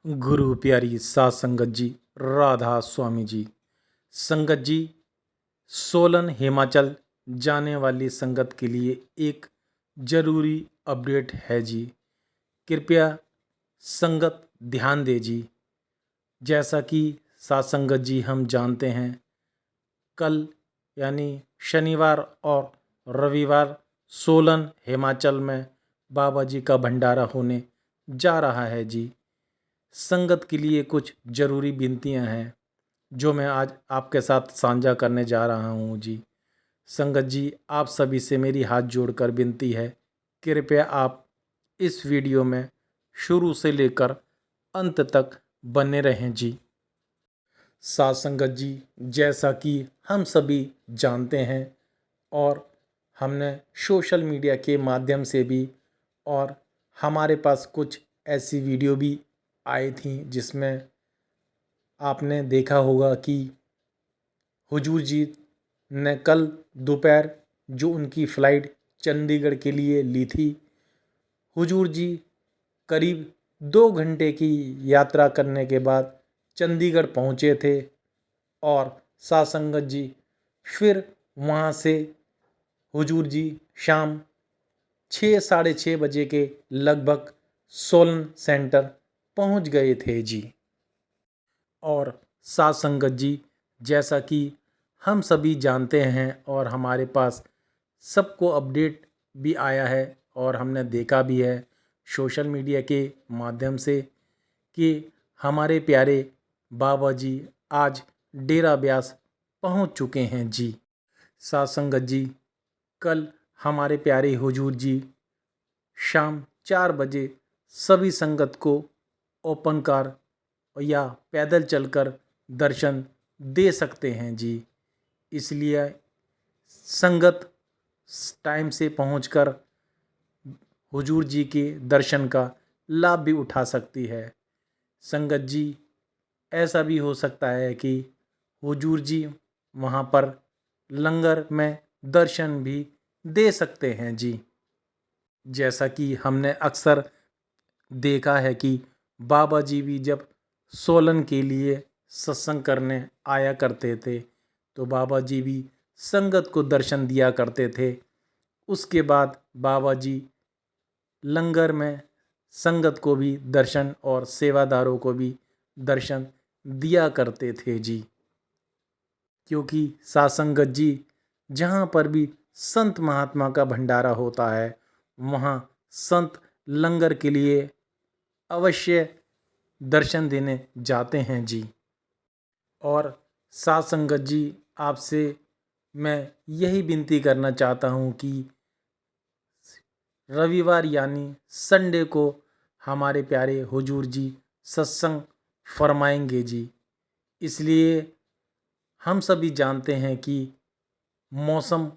गुरु प्यारी सात संगत जी, राधा स्वामी जी। संगत जी, सोलन हिमाचल जाने वाली संगत के लिए एक जरूरी अपडेट है जी। कृपया संगत ध्यान दे जी। जैसा कि सात संगत जी हम जानते हैं, कल यानी शनिवार और रविवार सोलन हिमाचल में बाबा जी का भंडारा होने जा रहा है जी। संगत के लिए कुछ ज़रूरी विनतियां हैं जो मैं आज आपके साथ साझा करने जा रहा हूं जी। संगत जी, आप सभी से मेरी हाथ जोड़कर विनती है, कृपया आप इस वीडियो में शुरू से लेकर अंत तक बने रहें जी। साथ संगत जी, जैसा कि हम सभी जानते हैं और हमने सोशल मीडिया के माध्यम से भी और हमारे पास कुछ ऐसी वीडियो भी आई थी जिसमें आपने देखा होगा कि हुजूर जी ने कल दोपहर जो उनकी फ़्लाइट चंडीगढ़ के लिए ली थी, हुजूर जी करीब 2 घंटे की यात्रा करने के बाद चंडीगढ़ पहुँचे थे और साथ संगत जी फिर वहाँ से हुजूर जी शाम 6 साढ़े 6 बजे के लगभग सोलन सेंटर पहुँच गए थे जी। और साथ संगत जी, जैसा कि हम सभी जानते हैं और हमारे पास सबको अपडेट भी आया है और हमने देखा भी है सोशल मीडिया के माध्यम से कि हमारे प्यारे बाबा जी आज डेरा ब्यास पहुंच चुके हैं जी। साथ संगत जी, कल हमारे प्यारे हुजूर जी शाम 4 बजे सभी संगत को ओपन कार या पैदल चलकर दर्शन दे सकते हैं जी। इसलिए संगत टाइम से पहुंचकर हुजूर जी के दर्शन का लाभ भी उठा सकती है। संगत जी, ऐसा भी हो सकता है कि हुजूर जी वहाँ पर लंगर में दर्शन भी दे सकते हैं जी। जैसा कि हमने अक्सर देखा है कि बाबा जी भी जब सोलन के लिए सत्संग करने आया करते थे तो बाबा जी भी संगत को दर्शन दिया करते थे। उसके बाद बाबा जी लंगर में संगत को भी दर्शन और सेवादारों को भी दर्शन दिया करते थे जी। क्योंकि साथ संगत जी, जहाँ पर भी संत महात्मा का भंडारा होता है वहाँ संत लंगर के लिए अवश्य दर्शन देने जाते हैं जी। और साथ संगत जी, आपसे मैं यही विनती करना चाहता हूँ कि रविवार यानी संडे को हमारे प्यारे हुजूर जी सत्संग फरमाएंगे जी। इसलिए हम सभी जानते हैं कि मौसम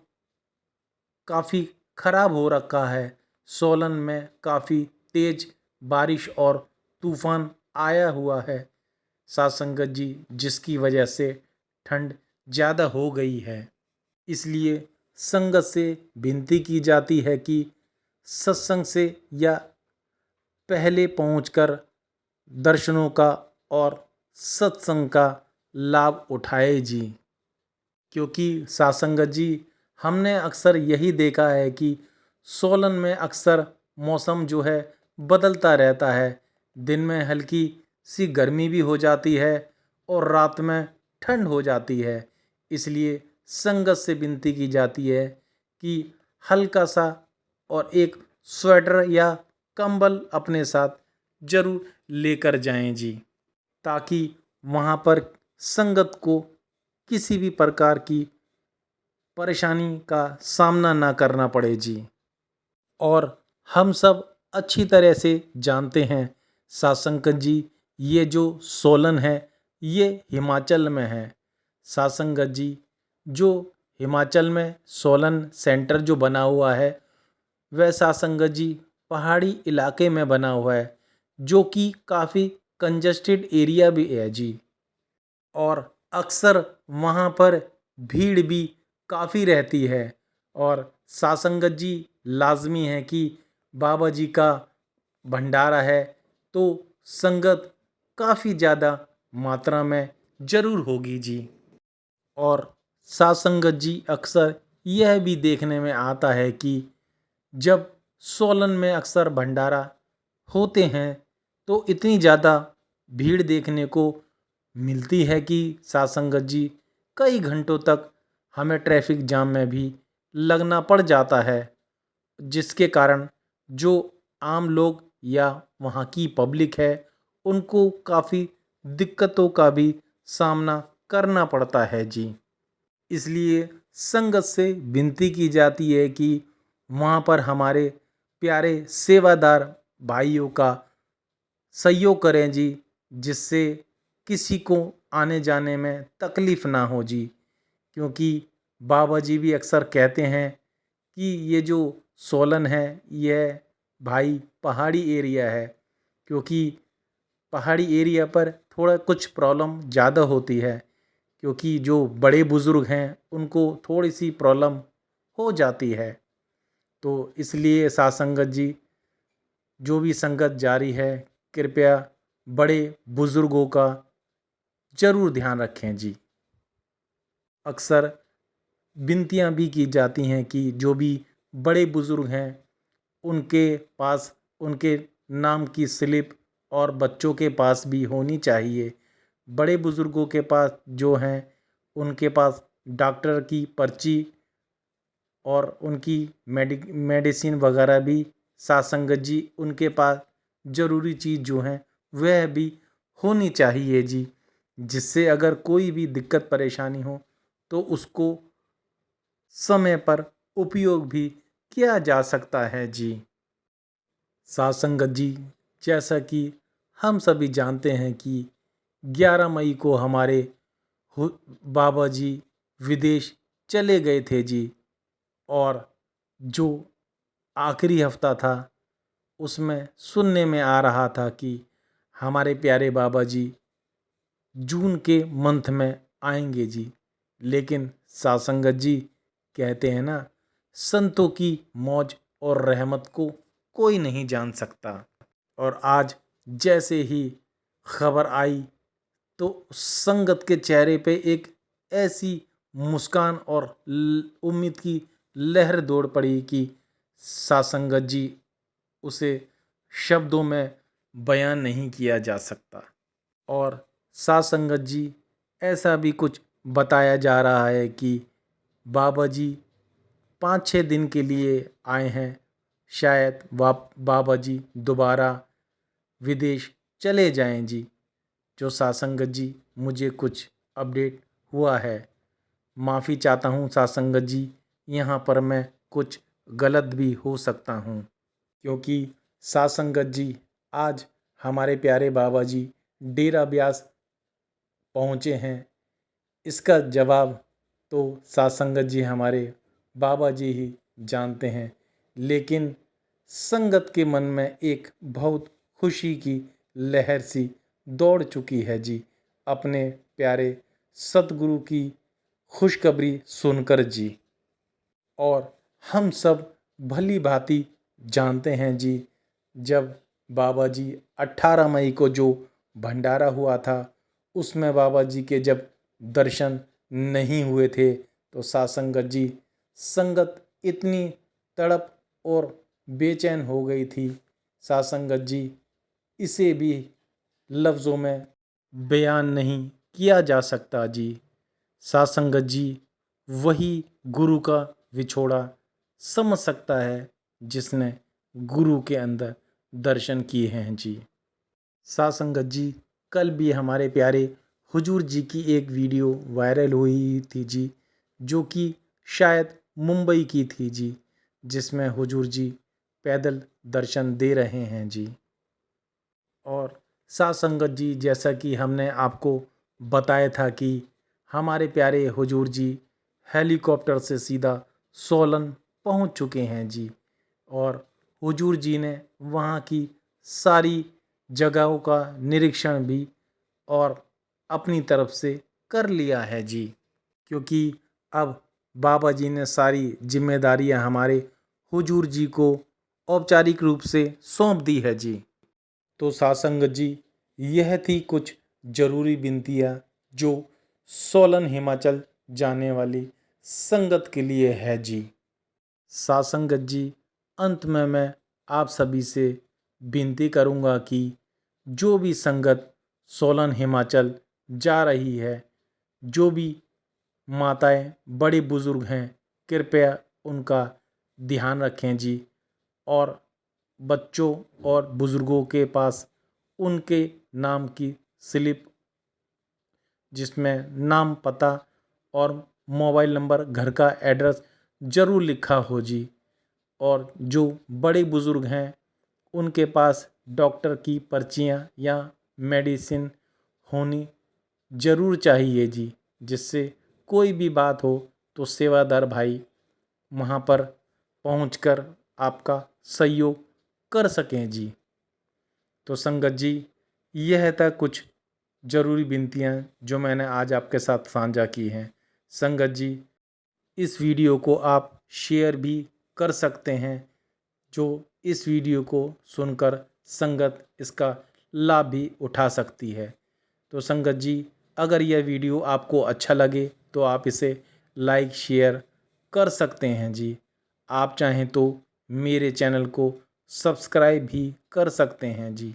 काफ़ी ख़राब हो रखा है। सोलन में काफ़ी तेज़ बारिश और तूफ़ान आया हुआ है साथ संगत जी, जिसकी वजह से ठंड ज़्यादा हो गई है। इसलिए संगत से विनती की जाती है कि सत्संग से या पहले पहुंचकर दर्शनों का और सत्संग का लाभ उठाए जी। क्योंकि साथ संगत जी, हमने अक्सर यही देखा है कि सोलन में अक्सर मौसम जो है बदलता रहता है। दिन में हल्की सी गर्मी भी हो जाती है और रात में ठंड हो जाती है। इसलिए संगत से विनती की जाती है कि हल्का सा और एक स्वेटर या कंबल अपने साथ जरूर लेकर जाएं जी, ताकि वहाँ पर संगत को किसी भी प्रकार की परेशानी का सामना ना करना पड़े जी। और हम सब अच्छी तरह से जानते हैं साथ संगत जी, ये जो सोलन है ये हिमाचल में है। साथ संगत जी, जो हिमाचल में सोलन सेंटर जो बना हुआ है वह साथ संगत जी पहाड़ी इलाके में बना हुआ है, जो कि काफ़ी कंजस्टेड एरिया भी है जी। और अक्सर वहाँ पर भीड़ भी काफ़ी रहती है। और साथ संगत जी, लाजमी है कि बाबा जी का भंडारा है तो संगत काफ़ी ज़्यादा मात्रा में ज़रूर होगी जी। और साथ संगत जी अक्सर यह भी देखने में आता है कि जब सोलन में अक्सर भंडारा होते हैं तो इतनी ज़्यादा भीड़ देखने को मिलती है कि साथ संगत जी कई घंटों तक हमें ट्रैफिक जाम में भी लगना पड़ जाता है, जिसके कारण जो आम लोग या वहाँ की पब्लिक है उनको काफ़ी दिक्कतों का भी सामना करना पड़ता है जी। इसलिए संगत से विनती की जाती है कि वहाँ पर हमारे प्यारे सेवादार भाइयों का सहयोग करें जी, जिससे किसी को आने जाने में तकलीफ़ ना हो जी। क्योंकि बाबा जी भी अक्सर कहते हैं कि ये जो सोलन है यह भाई पहाड़ी एरिया है, क्योंकि पहाड़ी एरिया पर थोड़ा कुछ प्रॉब्लम ज़्यादा होती है, क्योंकि जो बड़े बुज़ुर्ग हैं उनको थोड़ी सी प्रॉब्लम हो जाती है। तो इसलिए साथ संगत जी जो भी संगत जारी है कृपया बड़े बुज़ुर्गों का ज़रूर ध्यान रखें जी। अक्सर विनतियाँ भी की जाती हैं कि जो भी बड़े बुज़ुर्ग हैं उनके पास उनके नाम की स्लिप और बच्चों के पास भी होनी चाहिए। बड़े बुज़ुर्गों के पास जो हैं उनके पास डॉक्टर की पर्ची और उनकी मेडिसिन वगैरह भी साथ संगत जी उनके पास ज़रूरी चीज़ जो हैं वह भी होनी चाहिए जी, जिससे अगर कोई भी दिक्कत परेशानी हो तो उसको समय पर उपयोग भी किया जा सकता है जी। साथ संगत जी जैसा कि हम सभी जानते हैं कि 11 मई को हमारे बाबा जी विदेश चले गए थे जी। और जो आखिरी हफ्ता था उसमें सुनने में आ रहा था कि हमारे प्यारे बाबा जी जून के मंथ में आएंगे जी। लेकिन साथ संगत जी कहते हैं ना, संतों की मौज और रहमत को कोई नहीं जान सकता। और आज जैसे ही खबर आई तो संगत के चेहरे पे एक ऐसी मुस्कान और उम्मीद की लहर दौड़ पड़ी कि साथ संगत जी उसे शब्दों में बयान नहीं किया जा सकता। और साथ संगत जी ऐसा भी कुछ बताया जा रहा है कि बाबा जी 5-6 दिन के लिए आए हैं, शायद बाबा जी दोबारा विदेश चले जाएं जी। जो साथ संगत जी मुझे कुछ अपडेट हुआ है, माफ़ी चाहता हूँ साथ संगत जी, यहाँ पर मैं कुछ गलत भी हो सकता हूँ, क्योंकि साथ संगत जी आज हमारे प्यारे बाबा जी डेरा ब्यास पहुँचे हैं। इसका जवाब तो साथ संगत जी हमारे बाबा जी ही जानते हैं, लेकिन संगत के मन में एक बहुत खुशी की लहर सी दौड़ चुकी है जी, अपने प्यारे सतगुरु की खुशखबरी सुनकर जी। और हम सब भली भांति जानते हैं जी, जब बाबा जी 18 मई को जो भंडारा हुआ था उसमें बाबा जी के जब दर्शन नहीं हुए थे तो साथ संगत जी संगत इतनी तड़प और बेचैन हो गई थी, साथ संगत जी इसे भी लफ्ज़ों में बयान नहीं किया जा सकता जी। साथ संगत जी वही गुरु का विछोड़ा समझ सकता है जिसने गुरु के अंदर दर्शन किए हैं जी। साथ संगत जी कल भी हमारे प्यारे हुजूर जी की एक वीडियो वायरल हुई थी जी, जो कि शायद मुंबई की थी जी, जिसमें हुजूर जी पैदल दर्शन दे रहे हैं जी। और साथ संगत जी जैसा कि हमने आपको बताया था कि हमारे प्यारे हुजूर जी हेलीकॉप्टर से सीधा सोलन पहुंच चुके हैं जी। और हुजूर जी ने वहां की सारी जगहों का निरीक्षण भी और अपनी तरफ से कर लिया है जी, क्योंकि अब बाबा जी ने सारी जिम्मेदारियां हमारे हुजूर जी को औपचारिक रूप से सौंप दी है जी। तो साथ संगत जी यह थी कुछ जरूरी विनतियाँ जो सोलन हिमाचल जाने वाली संगत के लिए है जी। साथ संगत जी, अंत में मैं आप सभी से विनती करूंगा कि जो भी संगत सोलन हिमाचल जा रही है, जो भी माताएं बड़े बुजुर्ग हैं, कृपया उनका ध्यान रखें जी। और बच्चों और बुजुर्गों के पास उनके नाम की स्लिप जिसमें नाम, पता और मोबाइल नंबर, घर का एड्रेस ज़रूर लिखा हो जी। और जो बड़े बुजुर्ग हैं उनके पास डॉक्टर की पर्चियाँ या मेडिसिन होनी ज़रूर चाहिए जी, जिससे कोई भी बात हो तो सेवादार भाई वहाँ पर पहुंचकर आपका सहयोग कर सकें जी। तो संगत जी, यह था कुछ ज़रूरी विनतियाँ जो मैंने आज आपके साथ साझा की हैं। संगत जी, इस वीडियो को आप शेयर भी कर सकते हैं, जो इस वीडियो को सुनकर संगत इसका लाभ भी उठा सकती है। तो संगत जी, अगर यह वीडियो आपको अच्छा लगे तो आप इसे लाइक शेयर कर सकते हैं जी। आप चाहें तो मेरे चैनल को सब्सक्राइब भी कर सकते हैं जी।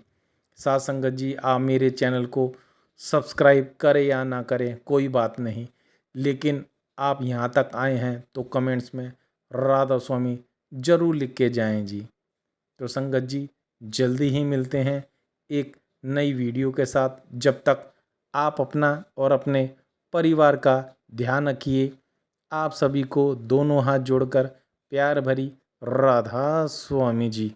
साथ संगत जी, आप मेरे चैनल को सब्सक्राइब करें या ना करें कोई बात नहीं, लेकिन आप यहाँ तक आए हैं तो कमेंट्स में राधा स्वामी ज़रूर लिख के जाएं जी। तो संगत जी, जल्दी ही मिलते हैं एक नई वीडियो के साथ। जब तक आप अपना और अपने परिवार का ध्यान रखिए। आप सभी को दोनों हाथ जोड़कर प्यार भरी राधा स्वामी जी।